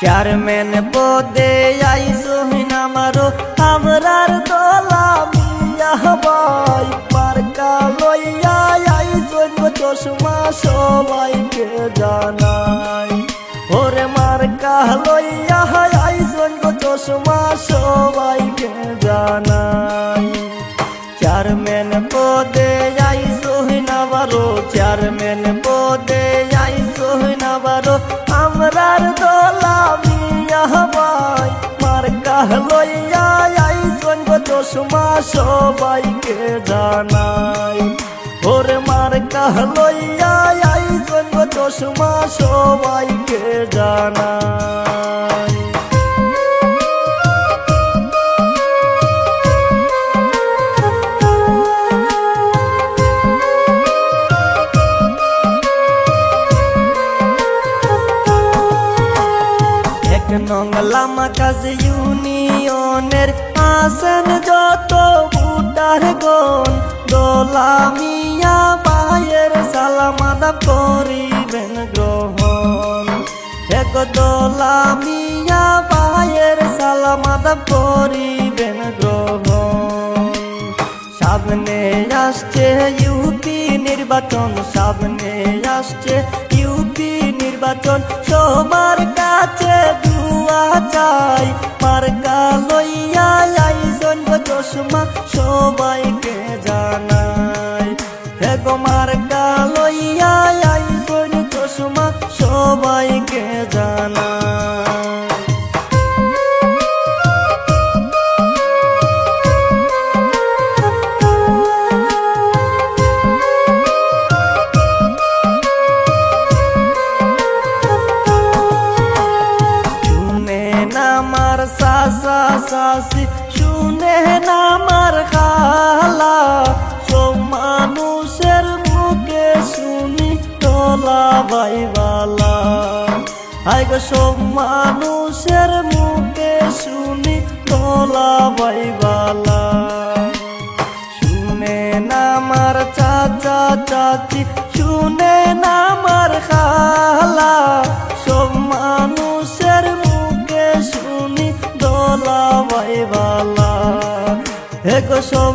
chairman পদে আইসো নামারো আমরার দলা মিয়া ভাই মার্কা লইয়া আইসো চশমা সবাইকে জানাই ওরে মার্কা লইয়া আইসো চশমা সবাইকে জানাই চেয়ারম্যান পদে আইসো নামারো চেয়ারম্যান পদে আইসো নামারো আমরার দলা মিয়া ভাই মার্কা লইয়া আইসো চশমা সবাইকে জানাই ওরে মার্কা লইয়া আইসো চশমা সবাইকে জানাই নংলামা কাজ ইউনিয়নের আসেন যত ভোটার গণ দোলা মিয়া ভাইয়ের সালামাত করিবেন গ্রহণ এক দোলা মিয়া ভাইয়ের সালামাত করিবেন গ্রহণ সামনে আসছে ইউপি নির্বাচন সামনে আসছে ইউপি নির্বাচন সবার কাছে দুয়া চাই মার্কা লইয়া আইসন চশমা সবাইকে জানাই এগো মার্কা লইয়া আইসন চশমা সবাইকে জানাই আমার সাসা সাসি শুনে না আমার খালা সব মানুষের মুখে শুনি তোলা ভাইবালা আই গো সব মানুষের মুখে শুনি তোলা ভাইবালা শুনে না আমার চাচা চাচি শুনে না আমার খালা সব মানুষের শুনি দোলা ভাইবালা এগো সব